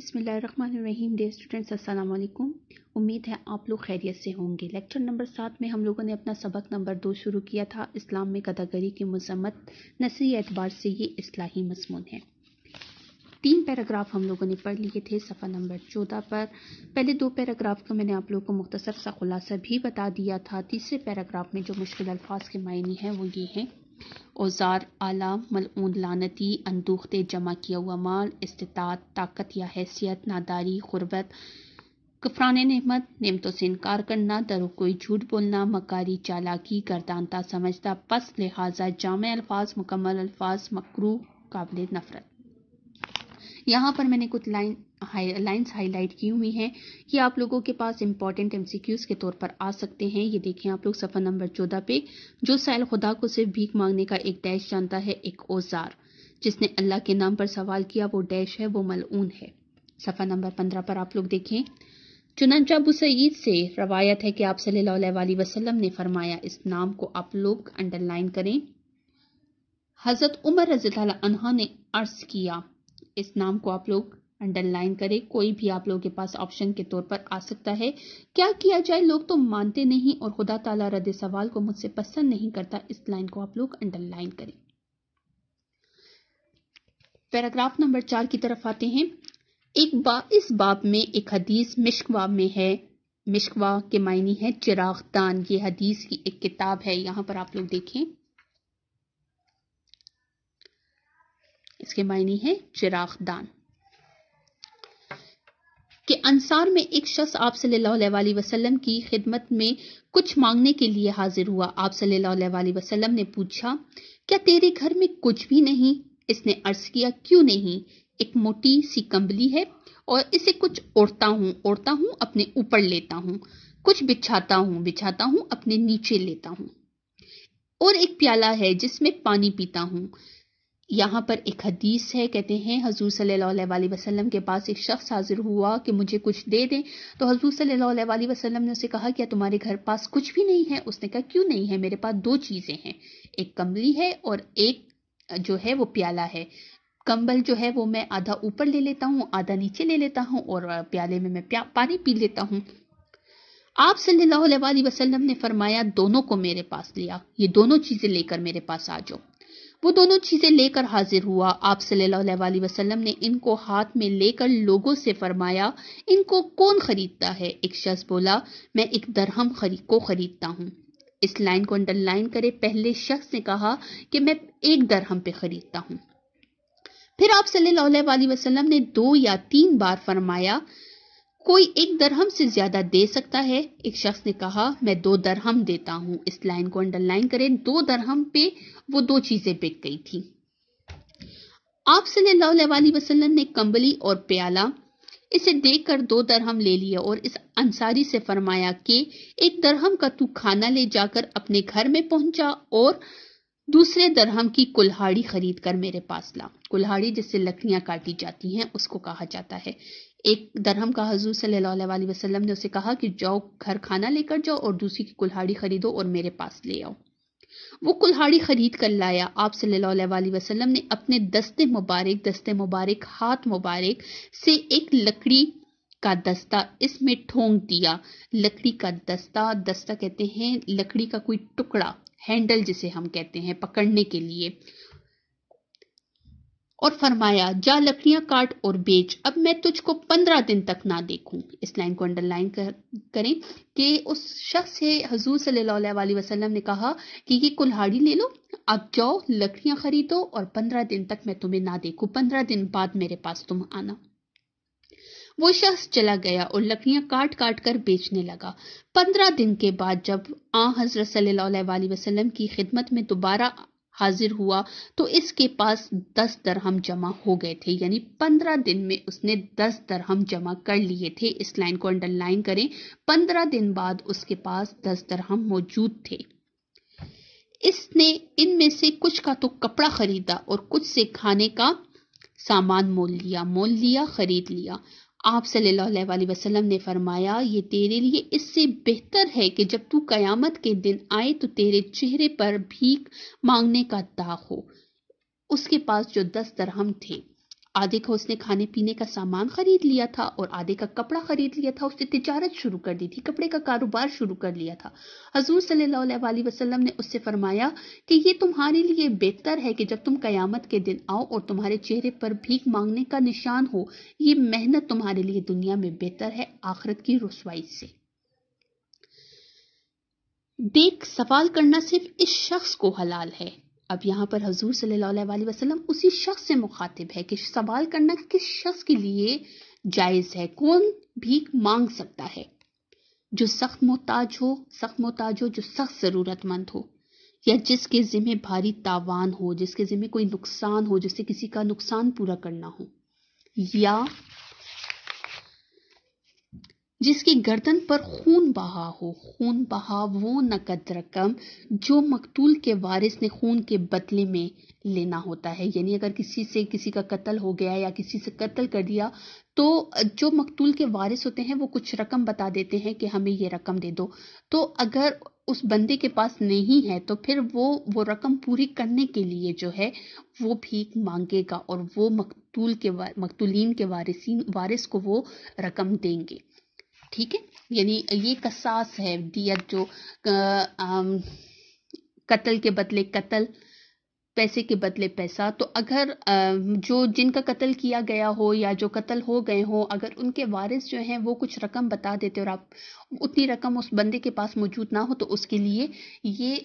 بسم اللہ الرحمن الرحیم. ڈیئر اسٹوڈنٹس، السلام علیکم. امید ہے آپ لوگ خیریت سے ہوں گے. لیکچر نمبر 7 میں ہم لوگوں نے اپنا سبق نمبر 2 شروع کیا تھا. اسلام میں قداگری کی مذمت نثری اعتبار سے یہ اصلاحی مضمون ہے. 3 پیراگراف ہم لوگوں نے پڑھ لیے تھے صفحہ نمبر 14 پر. پہلے 2 پیراگراف کا میں نے آپ لوگوں کو مختصر سا خلاصہ بھی بتا دیا تھا. تیسرے پیراگراف میں جو مشکل الفاظ کے معنی ہیں وہ یہ ہیں: اوزار، آلہ، ملعون، لعنتی، اندوختے، جمع کیا ہوا مال، استطاعت، طاقت یا حیثیت، ناداری، قربت، کفران نعمت، نعمتوں سے انکار کرنا، درو کوئی جھوٹ بولنا، مکاری، چالاکی، گردانتا سمجھتا، پس لہذا جامع الفاظ، مکمل الفاظ، مکروہ، قابل نفرت. یہاں پر میں نے کچھ لائنز ہائی لائٹ کی ہوئی ہیں. یہ آپ لوگوں کے پاس امپورٹنٹ MCQs کے طور پر آ سکتے ہیں. یہ دیکھیں آپ لوگ صفحہ نمبر 14 پہ: جو سائل خدا کو صرف بھیک مانگنے کا ایک ڈیش جانتا ہے ایک اوزار، جس نے اللہ کے نام پر سوال کیا وہ ڈیش ہے، وہ ملعون ہے. صفحہ نمبر 15 پر آپ لوگ دیکھیں: چنانچہ ابو سعید سے روایت ہے کہ آپ صلی اللہ علیہ وسلم نے فرمایا. اس نام کو آپ لوگ انڈر لائن کریں. حضرت عمر رضی اللہ عنہ نے عرض کیا. اس نام کو آپ لوگ انڈر لائن کریں. کوئی بھی آپ لوگوں کے پاس آپشن کے طور پر آ سکتا ہے. کیا کیا جائے، لوگ تو مانتے نہیں اور خدا تعالیٰ رد سوال کو مجھ سے پسند نہیں کرتا. اس لائن کو آپ لوگ انڈر لائن کریں. پیراگراف نمبر 4 کی طرف آتے ہیں. اس باب میں ایک حدیث مشکوہ میں ہے. مشکوہ کے معنی ہے چراغ دان. یہ حدیث کی ایک کتاب ہے. یہاں پر آپ لوگ دیکھیں، اس کے معنی ہے چراغ دان. کہ انصار میں ایک شخص آپ صلی اللہ علیہ وسلم کی خدمت میں کچھ مانگنے کے لیے حاضر ہوا. آپ صلی اللہ علیہ وسلم نے پوچھا، کیا تیرے گھر میں کچھ بھی نہیں؟ اس نے عرض کیا، کیوں نہیں؟ ایک موٹی سی کمبلی ہے اور اسے کچھ اوڑھتا ہوں اپنے اوپر لیتا ہوں، کچھ بچھاتا ہوں اپنے نیچے لیتا ہوں، اور ایک پیالہ ہے جس میں پانی پیتا ہوں. یہاں پر ایک حدیث ہے، کہتے ہیں حضور صلی اللہ علیہ وسلم کے پاس ایک شخص حاضر ہوا کہ مجھے کچھ دے دیں. تو حضور صلی اللہ علیہ وسلم نے اسے کہا، کیا تمہارے گھر پاس کچھ بھی نہیں ہے؟ اس نے کہا، کیوں نہیں ہے، میرے پاس 2 چیزیں ہیں، ایک کمبلی ہے اور ایک جو ہے وہ پیالہ ہے. کمبل جو ہے وہ میں آدھا اوپر لے لیتا ہوں، آدھا نیچے لے لیتا ہوں، اور پیالے میں پانی پی لیتا ہوں. آپ صلی اللہ علیہ وسلم نے فرمایا، دونوں کو میرے پاس لیا، یہ دونوں چیزیں لے کر میرے پاس آ جاؤ. وہ دونوں چیزیں لے کر حاضر ہوا. آپ صلی اللہ علیہ وسلم نے ان کو ہاتھ میں لے کر لوگوں سے فرمایا، ان کو کون خریدتا ہے؟ ایک شخص بولا، میں 1 درہم کو خریدتا ہوں. اس لائن کو انڈر لائن کرے. پہلے شخص نے کہا کہ میں 1 درہم پہ خریدتا ہوں. پھر آپ صلی اللہ علیہ وسلم نے 2 یا 3 بار فرمایا، کوئی 1 درہم سے زیادہ دے سکتا ہے؟ ایک شخص نے کہا، میں 2 درہم دیتا ہوں. اس لائن کو انڈر لائن کریں. 2 درہم پہ وہ 2 چیزیں بک گئی تھی. آپ صلی اللہ علیہ وسلم نے کمبلی اور پیالہ اسے دیکھ کر 2 درہم لے لیا اور اس انصاری سے فرمایا کہ 1 درہم کا تو کھانا لے جا کر اپنے گھر میں پہنچا اور 2 درہم کی کلہاڑی خرید کر میرے پاس لا. کلہاڑی جس سے لکڑیاں کاٹی جاتی ہیں اس کو کہا جاتا ہے. 1 درہم کا حضور صلی اللہ علیہ وسلم نے اسے کہا کہ جاؤ گھر کھانا لے کر جاؤ اور دوسری کی کلہاڑی خریدو اور میرے پاس لے آؤ. وہ کلہاڑی خرید کر لایا. آپ صلی اللہ علیہ وسلم نے اپنے دست مبارک ہاتھ مبارک سے ایک لکڑی کا دستہ اس میں ٹھونک دیا. لکڑی کا دستہ کہتے ہیں لکڑی کا کوئی ٹکڑا، ہینڈل جسے ہم کہتے ہیں پکڑنے کے لیے، اور فرمایا، جا لکڑیاں کاٹ اور بیچ، اب میں تجھ کو 15 دن تک نہ دیکھوں. اس لائن کو انڈر لائن کریں کہ اس شخص سے حضور صلی اللہ علیہ وسلم نے کہا کہ یہ کلہاڑی لے لو، اب جاؤ لکڑیاں خریدو اور 15 دن تک میں تمہیں نہ دیکھوں، 15 دن بعد میرے پاس تم آنا. وہ شخص چلا گیا اور لکڑیاں کاٹ کاٹ کر بیچنے لگا. 15 دن کے بعد جب حضرت صلی اللہ علیہ وسلم کی خدمت میں دوبارہ حاضر ہوا تو اس کے پاس 10 درہم جمع ہو گئے تھے. یعنی 15 دن میں اس نے 10 درہم جمع کر لیے تھے. اس لائن کو انڈر لائن کریں. 15 دن بعد اس کے پاس 10 درہم موجود تھے. اس نے ان میں سے کچھ کا تو کپڑا خریدا اور کچھ سے کھانے کا سامان مول لیا خرید لیا. آپ صلی اللہ علیہ وسلم نے فرمایا، یہ تیرے لیے اس سے بہتر ہے کہ جب تو قیامت کے دن آئے تو تیرے چہرے پر بھیک مانگنے کا داغ ہو. اس کے پاس جو 10 درہم تھے، آدھے کا اس نے کھانے پینے کا سامان خرید لیا تھا اور آدھے کا کپڑا خرید لیا تھا. اس نے تجارت شروع کر دی تھی, کپڑے کا کاروبار شروع کر لیا تھا. حضور صلی اللہ علیہ وسلم نے اس سے فرمایا کہ یہ تمہارے لیے بہتر ہے کہ جب تم قیامت کے دن آؤ اور تمہارے چہرے پر بھیک مانگنے کا نشان ہو, یہ محنت تمہارے لیے دنیا میں بہتر ہے آخرت کی رسوائی سے. دیکھ, سوال کرنا صرف اس شخص کو حلال ہے. اب یہاں پر حضور صلی اللہ علیہ وسلم اسی شخص سے مخاطب ہے کہ سوال کرنا کس شخص کے لیے جائز ہے, کون بھیک مانگ سکتا ہے. جو سخت محتاج ہو, جو سخت ضرورت مند ہو, یا جس کے ذمہ بھاری تاوان ہو, جس کے ذمہ کوئی نقصان ہو, جس سے کسی کا نقصان پورا کرنا ہو, یا جس کی گردن پر خون بہا ہو. خون بہا وہ نقد رقم جو مقتول کے وارث نے خون کے بدلے میں لینا ہوتا ہے. یعنی اگر کسی کا قتل ہو گیا یا کسی سے قتل کر دیا تو جو مقتول کے وارث ہوتے ہیں وہ کچھ رقم بتا دیتے ہیں کہ ہمیں یہ رقم دے دو. تو اگر اس بندے کے پاس نہیں ہے تو پھر وہ رقم پوری کرنے کے لیے جو ہے وہ بھیک مانگے گا اور وہ مقتولین کے وارث کو وہ رقم دیں گے. ٹھیک ہے, یعنی یہ قصاص ہے, دیت, جو قتل کے بدلے قتل, پیسے کے بدلے پیسہ. تو اگر جن کا قتل کیا گیا ہو یا جو قتل ہو گئے ہوں, اگر ان کے وارث جو ہیں وہ کچھ رقم بتا دیتے اور آپ اتنی رقم اس بندے کے پاس موجود نہ ہو تو اس کے لیے یہ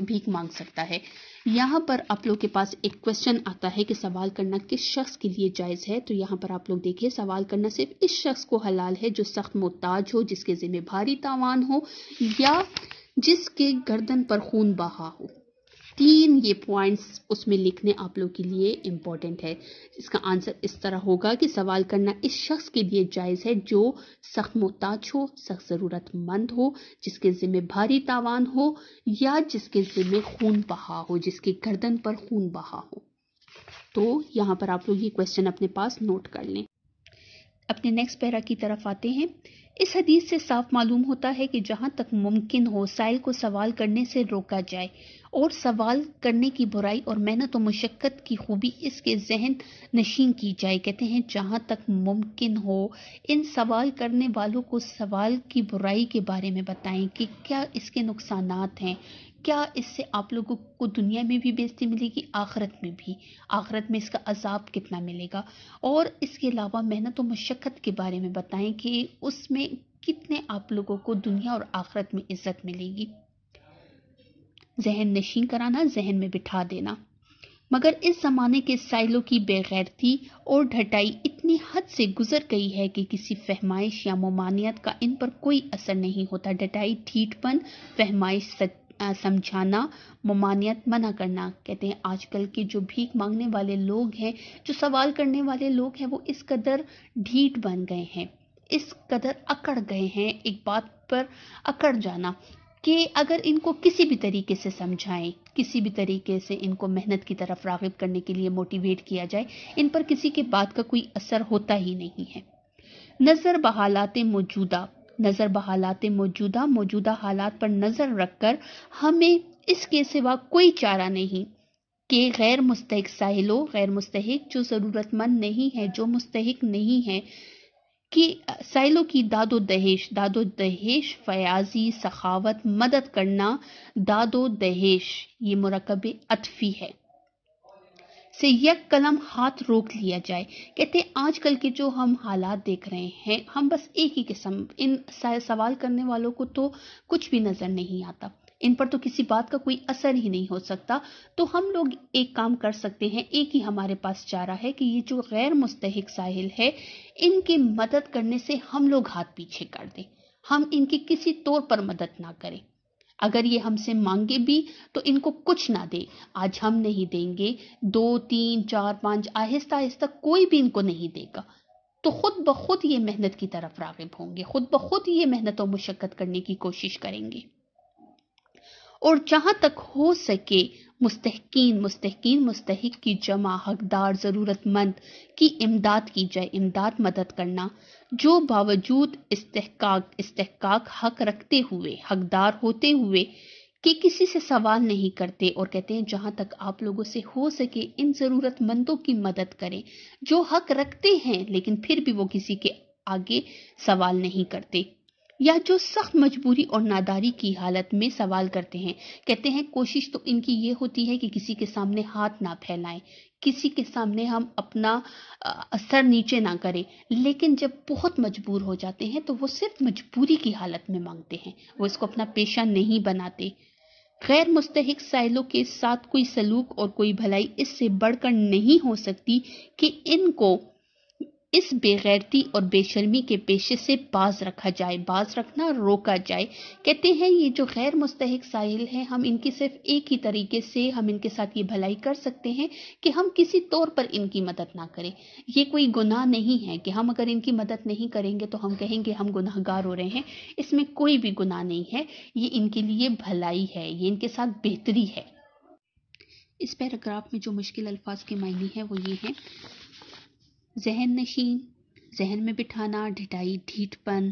بھیک مانگ سکتا ہے. یہاں پر آپ لوگ کے پاس ایک کوشچن آتا ہے کہ سوال کرنا کس شخص کے لیے جائز ہے. تو یہاں پر آپ لوگ دیکھیں, سوال کرنا صرف اس شخص کو حلال ہے جو سخت محتاج ہو, جس کے ذمہ بھاری تاوان ہو, یا جس کے گردن پر خون بہا ہو. 3 یہ پوائنٹس اس میں لکھنے آپ لوگ کے لیے امپورٹنٹ ہے. اس کا آنسر اس طرح ہوگا کہ سوال کرنا اس شخص کے لیے جائز ہے جو سخت محتاج ہو, سخت ضرورت مند ہو, جس کے ذمہ بھاری تاوان ہو, یا جس کے ذمہ خون بہا ہو, جس کے گردن پر خون بہا ہو. تو یہاں پر آپ لوگ یہ کوشچن اپنے پاس نوٹ کر لیں. اپنے نیکسٹ پیرا کی طرف آتے ہیں. اس حدیث سے صاف معلوم ہوتا ہے کہ جہاں تک ممکن ہو سائل کو سوال کرنے سے روکا جائے اور سوال کرنے کی برائی اور محنت و مشقت کی خوبی اس کے ذہن نشین کی جائے. کہتے ہیں جہاں تک ممکن ہو ان سوال کرنے والوں کو سوال کی برائی کے بارے میں بتائیں کہ کیا اس کے نقصانات ہیں, کیا اس سے آپ لوگوں کو دنیا میں بھی بےزتی ملے گی, آخرت میں بھی, آخرت میں اس کا عذاب کتنا ملے گا, اور اس کے علاوہ محنت و مشقت کے بارے میں بتائیں کہ اس میں کتنے آپ لوگوں کو دنیا اور آخرت میں عزت ملے گی. ذہن نشین کرانا, ذہن میں بٹھا دینا. مگر اس زمانے کے سائلوں کی بے غیرتی اور ڈھٹائی اتنی حد سے گزر گئی ہے کہ کسی فہمائش یا ممانعت کا ان پر کوئی اثر نہیں ہوتا. ڈھٹائی, ٹھیٹ پن, فہمائش سمجھانا, ممانعت منع کرنا. کہتے ہیں آج کل کے جو بھیک مانگنے والے لوگ ہیں, جو سوال کرنے والے لوگ ہیں, وہ اس قدر ڈھیٹ بن گئے ہیں, اس قدر اکڑ گئے ہیں, ایک بات پر اکڑ جانا کہ اگر ان کو کسی بھی طریقے سے سمجھائیں, کسی بھی طریقے سے ان کو محنت کی طرف راغب کرنے کے لیے موٹیویٹ کیا جائے, ان پر کسی کے بات کا کوئی اثر ہوتا ہی نہیں ہے. نظر بحالات موجودہ, موجودہ حالات پر نظر رکھ کر ہمیں اس کے سوا کوئی چارہ نہیں کہ غیر مستحق سائلوں, غیر مستحق جو ضرورت مند نہیں ہے, جو مستحق نہیں ہے, کہ سائلوں کی داد و دہیش, فیاضی, سخاوت, مدد کرنا. داد و دہیش یہ مرکب عطفی ہے, سے یک قلم ہاتھ روک لیا جائے. کہتے ہیں آج کل کے جو ہم حالات دیکھ رہے ہیں, ہم بس ایک ہی قسم, ان سوال کرنے والوں کو تو کچھ بھی نظر نہیں آتا, ان پر تو کسی بات کا کوئی اثر ہی نہیں ہو سکتا. تو ہم لوگ ایک کام کر سکتے ہیں, ایک ہی ہمارے پاس چارہ ہے کہ یہ جو غیر مستحق سائل ہے ان کی مدد کرنے سے ہم لوگ ہاتھ پیچھے کر دیں, ہم ان کی کسی طور پر مدد نہ کریں. اگر یہ ہم سے مانگے بھی تو ان کو کچھ نہ دے, آج ہم نہیں دیں گے, 2 3 4 5 آہستہ آہستہ کوئی بھی ان کو نہیں دے گا, تو خود بخود یہ محنت کی طرف راغب ہوں گے, خود بخود یہ محنت و مشقت کرنے کی کوشش کریں گے. اور جہاں تک ہو سکے مستحق کی جمع, حقدار, ضرورت مند کی امداد کی جائے, امداد, مدد کرنا, جو باوجود استحقاق حق رکھتے ہوئے, حقدار ہوتے ہوئے کہ کسی سے سوال نہیں کرتے اور کہتے ہیں جہاں تک آپ لوگوں سے ہو سکے ان ضرورت مندوں کی مدد کریں جو حق رکھتے ہیں لیکن پھر بھی وہ کسی کے آگے سوال نہیں کرتے، یا جو سخت مجبوری اور ناداری کی حالت میں سوال کرتے ہیں۔ کہتے ہیں کوشش تو ان کی یہ ہوتی ہے کہ کسی کے سامنے ہاتھ نہ پھیلائیں، کسی کے سامنے ہم اپنا سر نیچے نہ کریں، لیکن جب بہت مجبور ہو جاتے ہیں تو وہ صرف مجبوری کی حالت میں مانگتے ہیں، وہ اس کو اپنا پیشہ نہیں بناتے۔ غیر مستحق سائلوں کے ساتھ کوئی سلوک اور کوئی بھلائی اس سے بڑھ کر نہیں ہو سکتی کہ ان کو اس بے غیرتی اور بے شرمی کے پیشے سے باز رکھا جائے، باز رکھنا روکا جائے۔ کہتے ہیں یہ جو غیر مستحق سائل ہیں، ہم ان کی صرف ایک ہی طریقے سے ہم ان کے ساتھ یہ بھلائی کر سکتے ہیں کہ ہم کسی طور پر ان کی مدد نہ کریں۔ یہ کوئی گناہ نہیں ہے کہ ہم اگر ان کی مدد نہیں کریں گے تو ہم کہیں گے ہم گناہ گار ہو رہے ہیں، اس میں کوئی بھی گناہ نہیں ہے، یہ ان کے لیے بھلائی ہے، یہ ان کے ساتھ بہتری ہے۔ اس پیراگراف میں جو مشکل الفاظ کے معنی ہیں وہ یہ ہیں: ذہن نشین، ذہن میں بٹھانا، ڈھٹائی ڈھیٹ پن،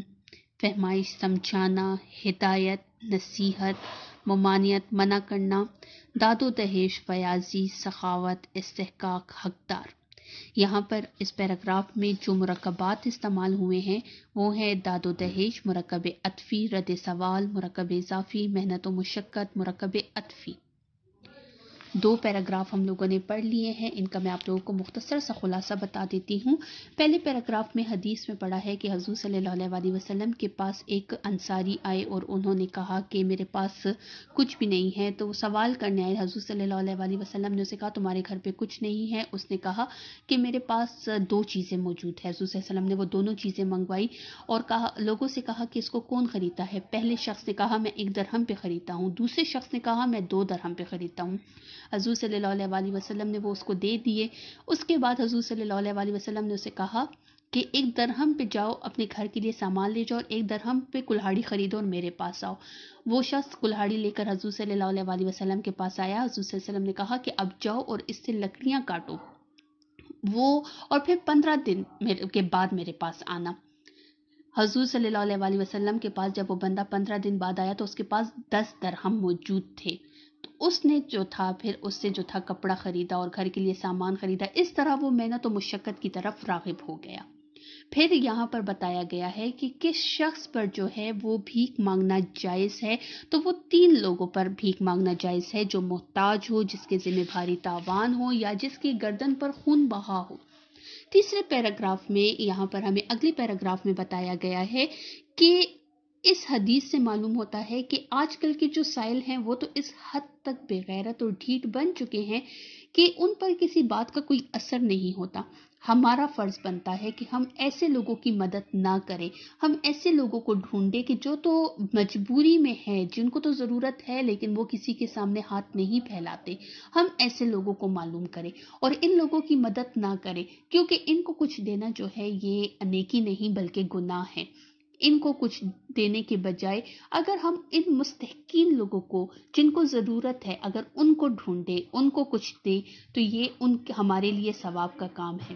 فہمائش سمجھانا، ہدایت نصیحت، ممانعت منع کرنا، داد و دہیش فیاضی سخاوت استحقاق حقدار۔ یہاں پر اس پیراگراف میں جو مرکبات استعمال ہوئے ہیں وہ ہیں داد و دہیش، مرکب عطفی، رد سوال، مرکب اضافی، محنت و مشقت، مرکب عطفی۔ 2 پیراگراف ہم لوگوں نے پڑھ لیے ہیں، ان کا میں آپ لوگوں کو مختصر سا خلاصہ بتا دیتی ہوں۔ پہلے پیراگراف میں حدیث میں پڑھا ہے کہ حضور صلی اللہ علیہ وسلم کے پاس ایک انصاری آئے اور انہوں نے کہا کہ میرے پاس کچھ بھی نہیں ہے، تو وہ سوال کرنے آئے حضور صلی اللہ علیہ وسلم نے اسے کہا تمہارے گھر پہ کچھ نہیں ہے؟ اس نے کہا کہ میرے پاس 2 چیزیں موجود ہیں۔ حضور صلی اللہ علیہ وسلم نے وہ دونوں چیزیں منگوائی اور کہا، لوگوں سے کہا کہ اس کو کون خریدتا ہے؟ پہلے شخص نے کہا میں 1 درہم پہ خریدتا ہوں، دوسرے شخص نے کہا میں 2 درہم پہ خریدتا ہوں۔ حضور صلی اللہ علیہ وسلم نے وہ اس کو دے دیے۔ اس کے بعد حضور صلی اللہ علیہ وسلم نے اسے کہا کہ 1 درہم پہ جاؤ اپنے گھر کے لیے سامان لے جاؤ اور 1 درہم پہ کلہاڑی خریدو اور میرے پاس آؤ۔ وہ شخص کلہاڑی لے کر حضور صلی اللہ علیہ وسلم کے پاس آیا۔ حضور صلی اللہ علیہ وسلم نے کہا کہ اب جاؤ اور اس سے لکڑیاں کاٹو، وہ اور پھر 15 دن کے بعد میرے پاس آنا۔ حضور صلی اللہ علیہ وسلم کے پاس جب وہ بندہ 15 دن بعد آیا تو اس کے پاس 10 درہم موجود تھے۔ تو اس نے جو تھا پھر اس سے جو تھا کپڑا خریدا اور گھر کے لیے سامان خریدا۔ اس طرح وہ محنت و مشقت کی طرف راغب ہو گیا۔ پھر یہاں پر بتایا گیا ہے کہ کس شخص پر جو ہے وہ بھیک مانگنا جائز ہے، تو وہ 3 لوگوں پر بھیک مانگنا جائز ہے: جو محتاج ہو، جس کے ذمہ بھاری تاوان ہو، یا جس کی گردن پر خون بہا ہو۔ تیسرے پیراگراف میں یہاں پر ہمیں اگلے پیراگراف میں بتایا گیا ہے کہ اس حدیث سے معلوم ہوتا ہے کہ آج کل کے جو سائل ہیں وہ تو اس حد تک بے غیرت اور ڈھیٹ بن چکے ہیں کہ ان پر کسی بات کا کوئی اثر نہیں ہوتا۔ ہمارا فرض بنتا ہے کہ ہم ایسے لوگوں کی مدد نہ کریں، ہم ایسے لوگوں کو ڈھونڈیں کہ جو تو مجبوری میں ہے، جن کو تو ضرورت ہے لیکن وہ کسی کے سامنے ہاتھ نہیں پھیلاتے، ہم ایسے لوگوں کو معلوم کریں اور ان لوگوں کی مدد نہ کریں، کیونکہ ان کو کچھ دینا جو ہے یہ نیکی نہیں بلکہ گناہ ہے۔ ان کو کچھ دینے کے بجائے اگر ہم ان مستحقین لوگوں کو جن کو ضرورت ہے اگر ان کو ڈھونڈیں، ان کو کچھ دیں تو یہ ہمارے لیے ثواب کا کام ہے۔